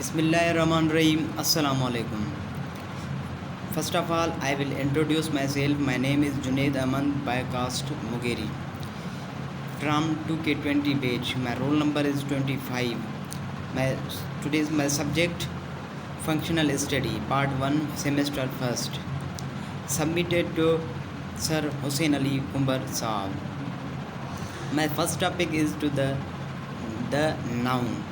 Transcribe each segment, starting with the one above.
Bismillahirrahmanirrahim. Assalamu alaikum. First of all, I will introduce myself. My name is Junaid Aman by caste Mugheri. From 2K20 batch. My roll number is 25. Today's my subject functional study part 1 semester first. Submitted to Sir Hussain Ali Kumbar Saab. My first topic is to the noun.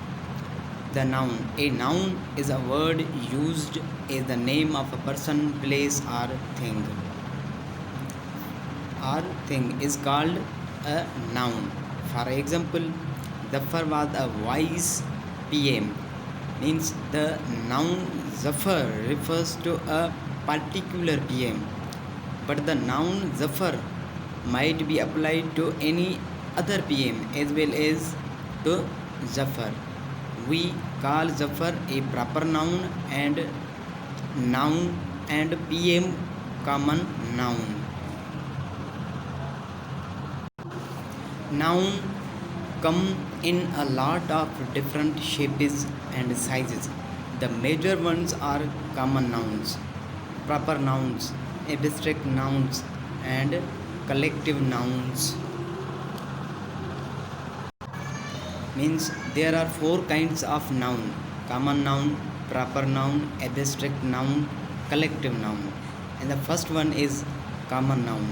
The noun. A noun is a word used as the name of a person, place, or thing. Is called a noun. For example, Zafar was a wise PM. Means the noun Zafar refers to a particular PM, but the noun Zafar might be applied to any other PM as well as to Zafar. We call Zafar a proper noun and PM common noun. Noun come in a lot of different shapes and sizes. The major ones are common nouns, proper nouns, abstract nouns, and collective nouns. Means there are 4 kinds of noun: common noun, proper noun, abstract noun, collective noun. And the first one is common noun.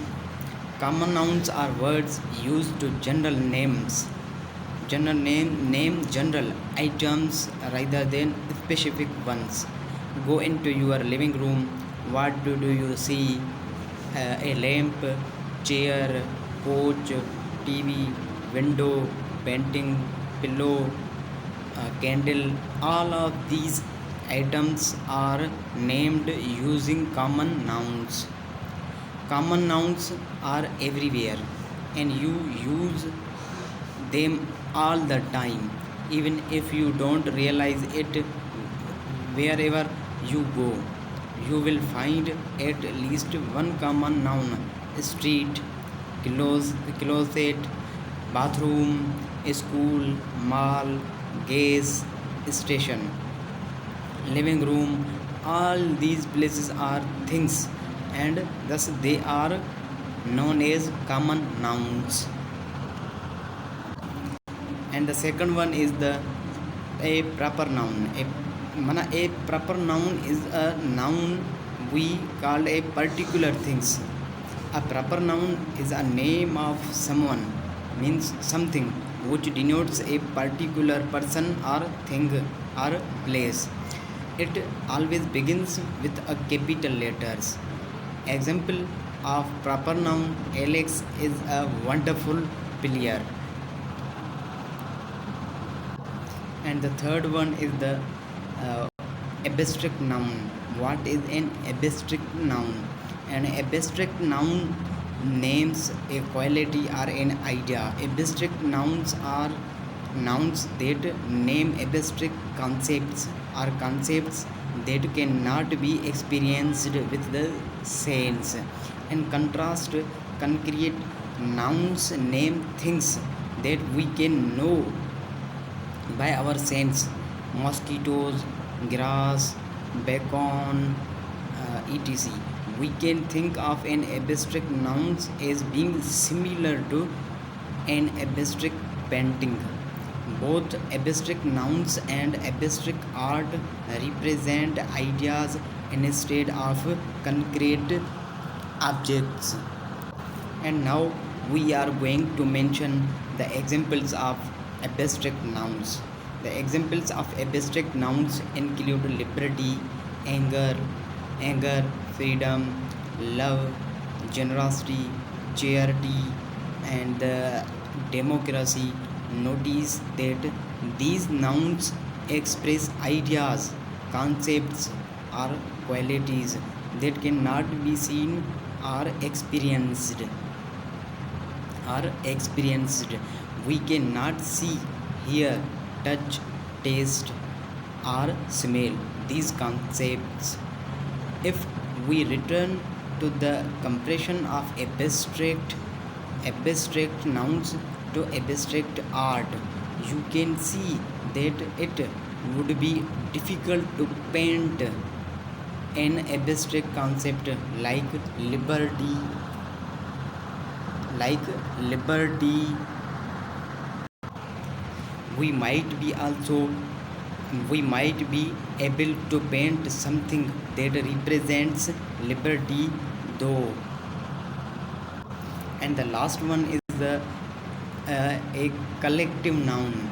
Common nouns are words used to general names. Name general items rather than specific ones. Go into your living room. What do you see? A lamp, chair, couch, TV, window, painting, pillow, candle. All of these items are named using common nouns. Common nouns are everywhere and you use them all the time, even if you don't realize it. Wherever you go, you will find at least one common noun: street, closet, bathroom, school, mall, gas station, living room. All these places are things and thus they are known as common nouns. And the second one is a proper noun. A proper noun is a noun we call a particular things. A proper noun is a name of someone, means something, which denotes a particular person or thing or place. It always begins with a capital letters. Example of proper noun: Alex is a wonderful player. And the third one is the abstract noun. What is an abstract noun? An abstract noun names a quality or an idea. Abstract nouns are nouns that name abstract concepts or concepts that cannot be experienced with the sense. In contrast, concrete nouns name things that we can know by our sense: mosquitoes, grass, bacon, etc. We can think of an abstract noun as being similar to an abstract painting. Both abstract nouns and abstract art represent ideas instead of concrete objects. And now we are going to mention the examples of abstract nouns. The examples of abstract nouns include liberty, anger, freedom, love, generosity, charity, and democracy. Notice that these nouns express ideas, concepts, or qualities that cannot be seen or experienced. We cannot see, hear, touch, taste, or smell these concepts. If we return to the comparison of abstract nouns to abstract art, you can see that it would be difficult to paint an abstract concept like liberty, like liberty. We might be also we might be able to paint something that represents liberty though. And the last one is the a collective noun.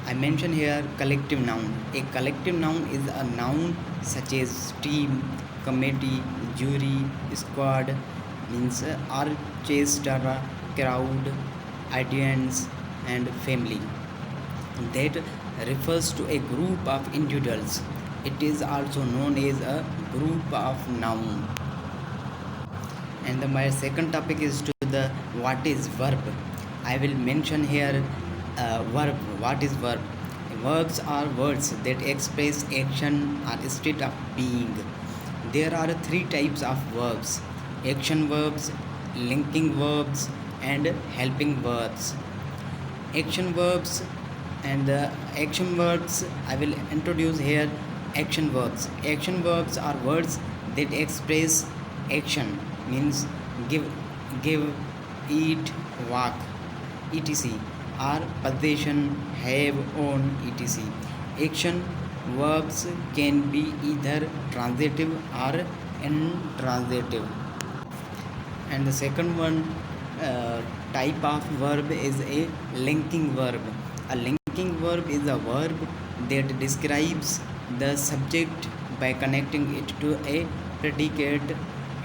I mention here collective noun. A collective noun is a noun such as team, committee, jury, squad, means orchestra, crowd, audience, and family. That refers to a group of individuals. It is also known as a group of noun. And my second topic is to the what is verb. I will mention here verb. What is verb? Verbs are words that express action or state of being. There are three types of verbs: action verbs, linking verbs, and helping verbs. Action verbs and the action verbs, I will introduce here action verbs. Action verbs are words that express action, means give, eat, walk, etc. Or possession, have, own, etc. Action verbs can be either transitive or intransitive. And the second one type of verb is a linking verb. A linking verb is a verb that describes the subject by connecting it to a predicate,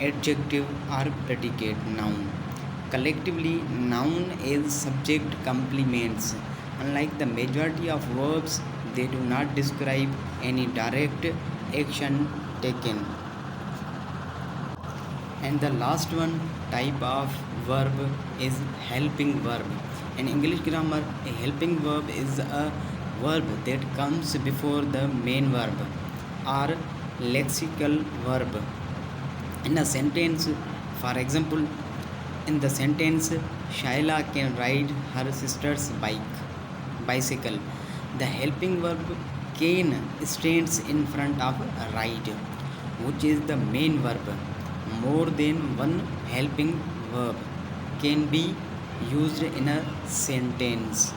adjective, or predicate noun. Collectively, noun is subject complements. Unlike the majority of verbs, they do not describe any direct action taken. And the last one type of verb is helping verb. In English grammar, a helping verb is a verb that comes before the main verb or lexical verb in a sentence. For example, in the sentence, Shaila can ride her sister's bicycle. The helping verb can stands in front of ride, which is the main verb. More than one helping verb can be used in a sentence.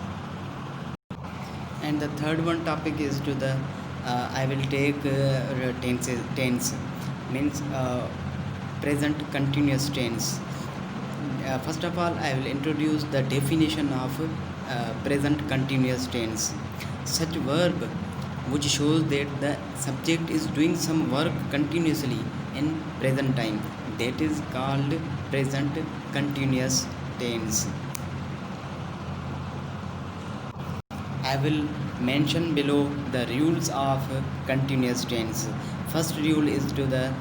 And the third one topic is to the I will take tense, means present continuous tense. First of all, I will introduce the definition of present continuous tense. Such verb which shows that the subject is doing some work continuously in present time, that is called present continuous tense. I will mention below the rules of continuous tense. First rule is to the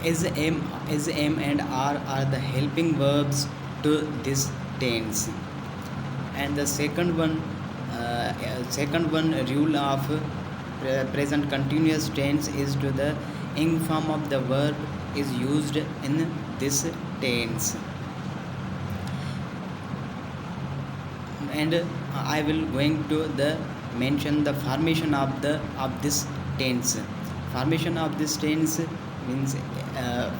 is, am and are the helping verbs to this tense. And the second one rule of present continuous tense is to the ing form of the verb is used in this tense. And I will going to the mention the formation of this tense. Formation of this tense means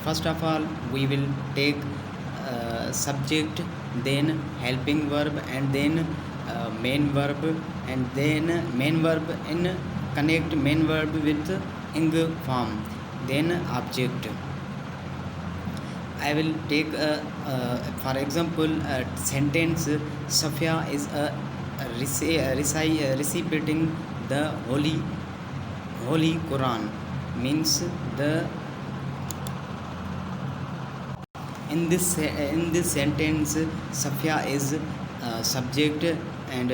first of all we will take subject, then helping verb, and then main verb, and then main verb in connect main verb with ing form, then object. I will take for example sentence, Safia is reciting the Holy Quran, means the in this sentence Safia is subject and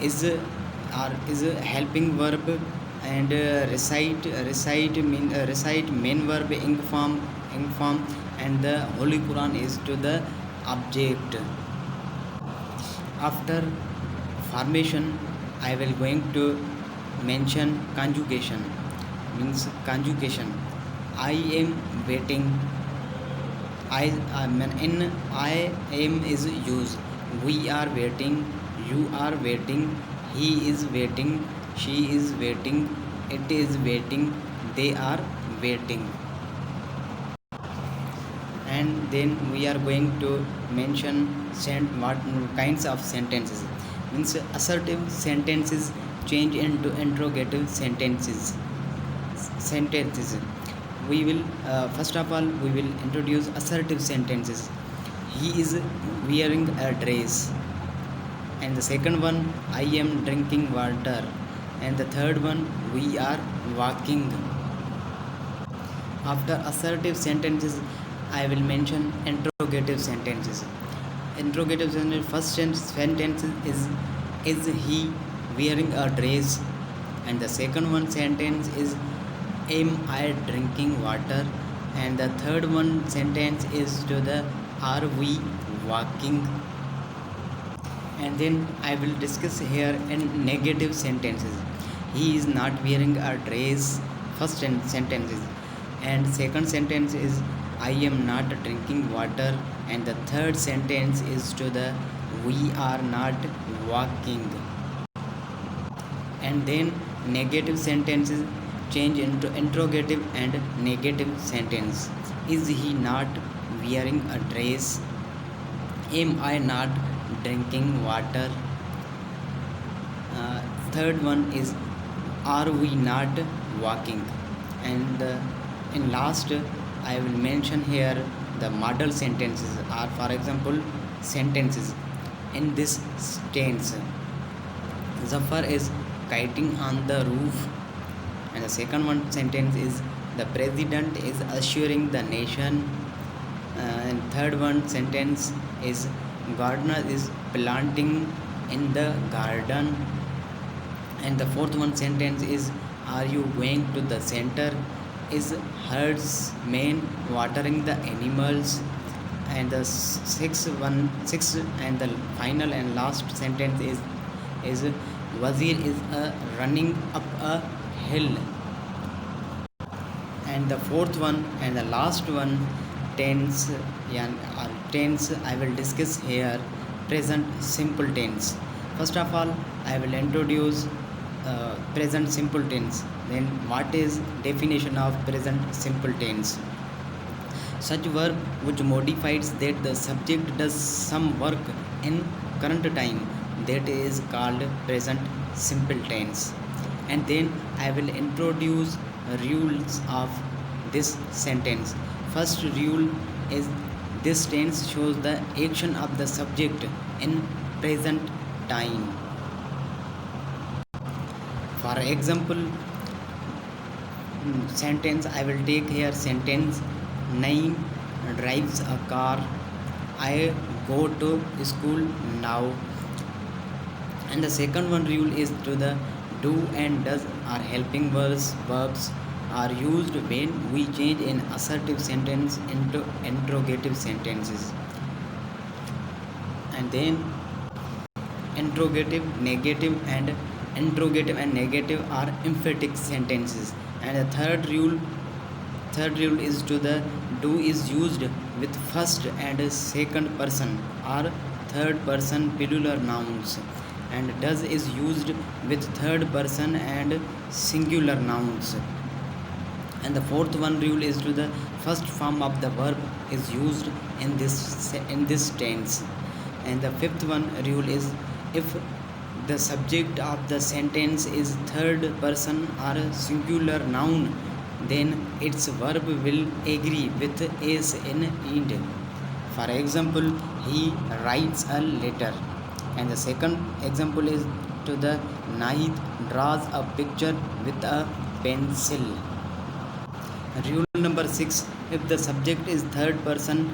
is a helping verb, and recite main verb ing form, and the Holy Quran is to the object. After formation, I will going to mention conjugation, means conjugation. I am waiting. I am is used. We are waiting. You are waiting. he is waiting, she is waiting, it is waiting, they are waiting. And then we are going to mention what kinds of sentences. Means assertive sentences change into interrogative sentences. We will first of all we will introduce assertive sentences. He is wearing a dress. And the second one, I am drinking water. And the third one, we are walking. After assertive sentences, I will mention interrogative sentences. Interrogative sentence, first sentence is he wearing a dress? And the second one sentence is, am I drinking water? And the third one sentence is to the, are we walking? And then I will discuss here in negative sentences. He is not wearing a dress. First sentence is, and second sentence is, I am not drinking water. And the third sentence is to the, we are not walking. And then negative sentences change into interrogative and negative sentence. Is he not wearing a dress? Am I not drinking water? Third one is, are we not walking? And in last I will mention here the model sentences are, for example, sentences in this tense. Zafar is kiting on the roof. And the second one sentence is, the president is assuring the nation. And third one sentence is, gardener is planting in the garden. And the fourth one sentence is, are you going to the center? Is herdsman watering the animals? And the sixth and the final and last sentence is Wazir is running up a hill. And the fourth one and the last one tense I will discuss here, present simple tense. First of all, I will introduce present simple tense. Then what is definition of present simple tense? Such verb which modifies that the subject does some work in current time, that is called present simple tense. And then I will introduce rules of this sentence. First rule is, this tense shows the action of the subject in present time. For example, sentence I will take here sentence, Naeem drives a car. I go to school now. And the second one rule is to the, do and does are helping verbs are used when we change an assertive sentence into interrogative sentences. And then interrogative and negative are emphatic sentences. And the third rule is to the, do is used with first and second person or third person plural nouns, and does is used with third person and singular nouns. And the fourth one rule is to the, first form of the verb is used in this tense. And the fifth one rule is, if the subject of the sentence is third person or singular noun, then its verb will agree with is in end. For example, he writes a letter. And the second example is to the, Nahid draws a picture with a pencil. Rule number 6, if the subject is third person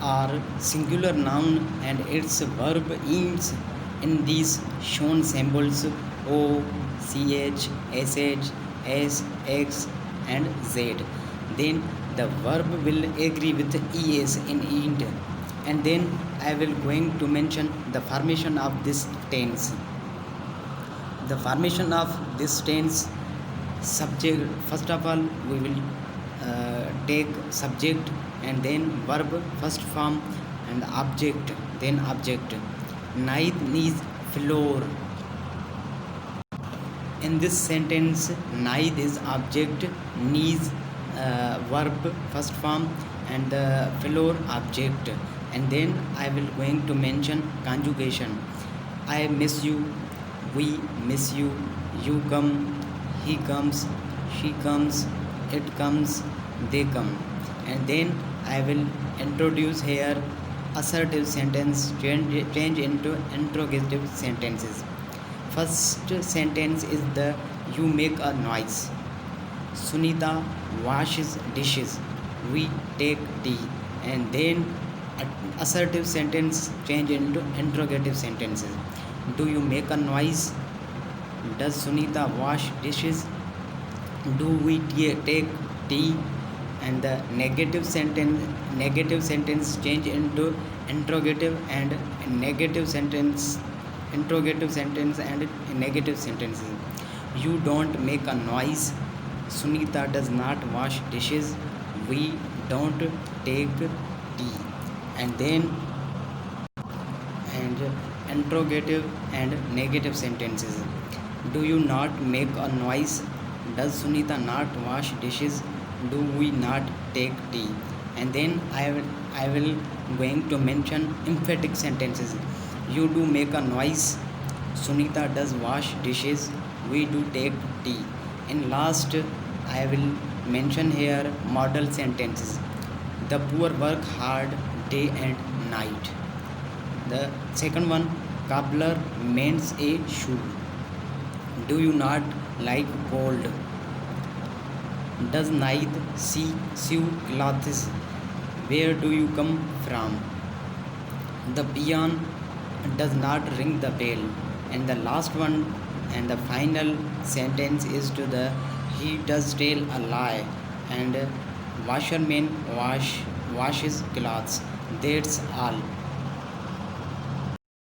or singular noun and its verb ends in these shown symbols O, CH, SH, S, X and Z, then the verb will agree with ES in end. And then I will going to mention the formation of this tense. The formation of this tense, subject, first of all we will take subject and then verb first form and object then object. Night needs floor. In this sentence, neither is object, needs verb first form, and the floor object. And then I will going to mention conjugation. I miss you, we miss you, you come, he comes, she comes, it comes, they come. And then I will introduce here assertive sentence, change into interrogative sentences. First sentence is the you make a noise. Sunita washes dishes. We take tea. And then assertive sentence change into interrogative sentences. Do you make a noise? Does Sunita wash dishes? Do we take tea? And the negative sentence change into interrogative and negative sentence, interrogative sentence and negative sentences. You don't make a noise. Sunita does not wash dishes. We don't take tea. And then and interrogative and negative sentences. Do you not make a noise? Does Sunita not wash dishes? Do we not take tea? And then I will going to mention emphatic sentences. You do make a noise. Sunita does wash dishes. We do take tea. In last, I will mention here model sentences. The poor work hard day and night. The second one, cobbler mends a shoe. Do you not like cold? Does night sew clothes? Where do you come from? The peon does not ring the bell. And the last one and the final sentence is to the he does tell a lie. And washerman washes clothes. That's all.